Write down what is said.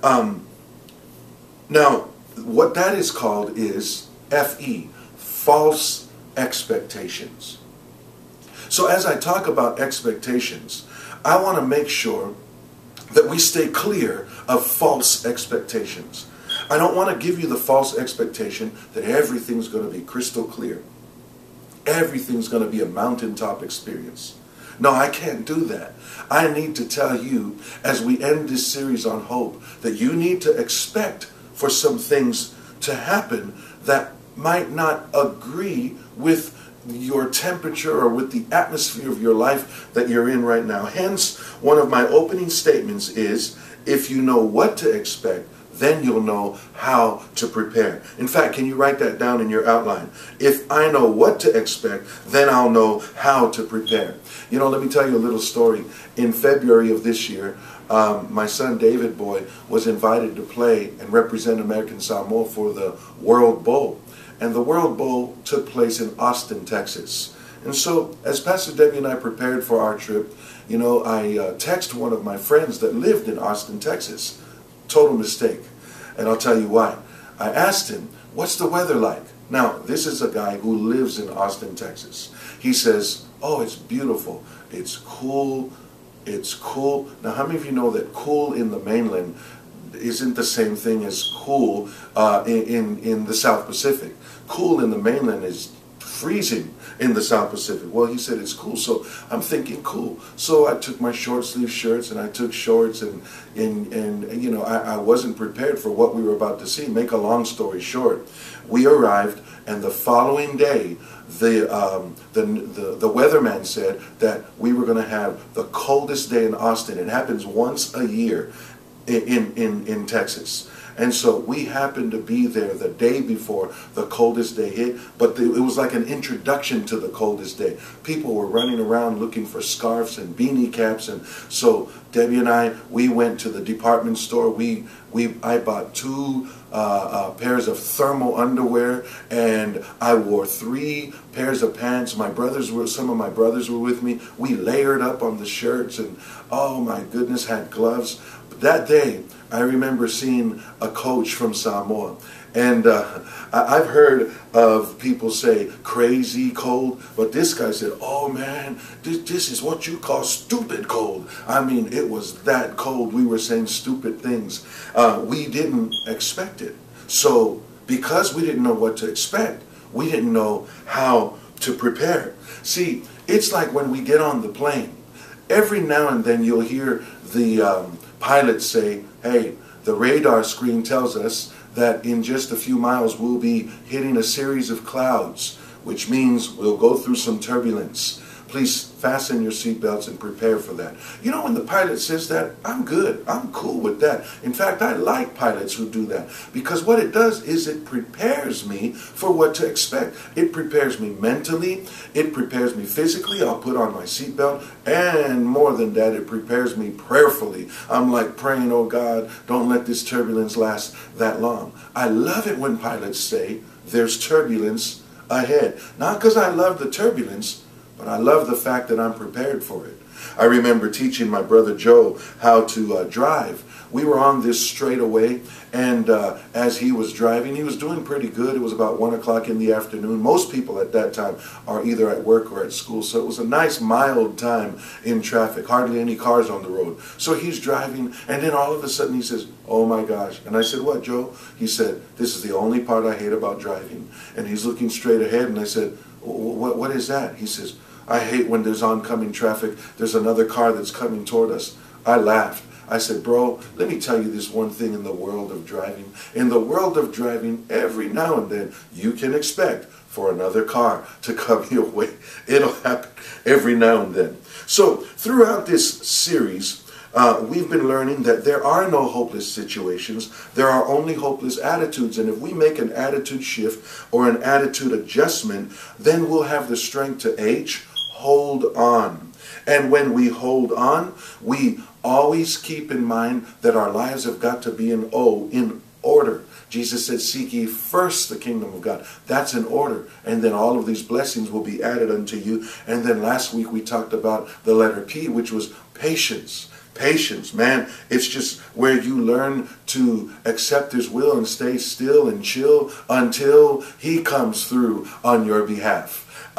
Um, Now, what that is called is FE, false expectations. So as I talk about expectations, I want to make sure that we stay clear of false expectations. I don't want to give you the false expectation that everything's going to be crystal clear. Everything's going to be a mountaintop experience. No, I can't do that. I need to tell you, as we end this series on hope, that you need to expect for some things to happen that might not agree with your temperature or with the atmosphere of your life that you're in right now. Hence, one of my opening statements is, if you know what to expect, then you'll know how to prepare. In fact, can you write that down in your outline? If I know what to expect, then I'll know how to prepare. You know, let me tell you a little story. In February of this year, my son David Boy was invited to play and represent American Samoa for the World Bowl. And the World Bowl took place in Austin, Texas. And so, as Pastor Debbie and I prepared for our trip, you know, I texted one of my friends that lived in Austin, Texas. Total mistake. And I'll tell you why. I asked him, what's the weather like? Now, this is a guy who lives in Austin, Texas. He says, oh, it's beautiful. It's cool. It's cool. Now, how many of you know that cool in the mainland isn't the same thing as cool in the South Pacific? Cool in the mainland is freezing in the South Pacific. Well, he said it's cool, so I'm thinking cool. So I took my short sleeve shirts and I took shorts, and you know, I wasn't prepared for what we were about to see. Make a long story short, we arrived, and the following day, the weatherman said that we were going to have the coldest day in Austin. It happens once a year in Texas. And so we happened to be there the day before the coldest day hit, but it was like an introduction to the coldest day. People were running around looking for scarves and beanie caps, and so Debbie and I, we went to the department store. I bought 2 pairs of thermal underwear, and I wore 3 pairs of pants. Some of my brothers were with me. We layered up on the shirts, and oh my goodness, had gloves. But that day, I remember seeing a coach from Samoa, and I've heard of people say crazy cold, but this guy said, oh man, this is what you call stupid cold. I mean, it was that cold. We were saying stupid things. We didn't expect it. So because we didn't know what to expect, we didn't know how to prepare. See, it's like when we get on the plane, every now and then you'll hear the pilot say, hey, the radar screen tells us that in just a few miles we'll be hitting a series of clouds, which means we'll go through some turbulence. Please fasten your seatbelts and prepare for that. You know, when the pilot says that, I'm good. I'm cool with that. In fact, I like pilots who do that, because what it does is it prepares me for what to expect. It prepares me mentally. It prepares me physically. I'll put on my seatbelt. And more than that, it prepares me prayerfully. I'm like praying, oh God, don't let this turbulence last that long. I love it when pilots say there's turbulence ahead. Not because I love the turbulence, but I love the fact that I'm prepared for it. I remember teaching my brother Joe how to drive. We were on this straightaway, and as he was driving, he was doing pretty good. It was about 1 o'clock in the afternoon. Most people at that time are either at work or at school, so it was a nice mild time in traffic, hardly any cars on the road. So he's driving, and then all of a sudden he says, oh my gosh. And I said, what, Joe? He said, this is the only part I hate about driving. And he's looking straight ahead, and I said, what is that? He says, I hate when there's oncoming traffic. There's another car that's coming toward us. I laughed. I said, bro, let me tell you this one thing in the world of driving. In the world of driving, every now and then, you can expect for another car to come your way. It'll happen every now and then. So, throughout this series, we've been learning that there are no hopeless situations. There are only hopeless attitudes. And if we make an attitude shift or an attitude adjustment, then we'll have the strength to hold on. And when we hold on, we always keep in mind that our lives have got to be in order. Jesus said, seek ye first the kingdom of God. That's in order. And then all of these blessings will be added unto you. And then last week we talked about the letter P, which was patience. Patience, man, it's just where you learn to accept his will and stay still and chill until he comes through on your behalf.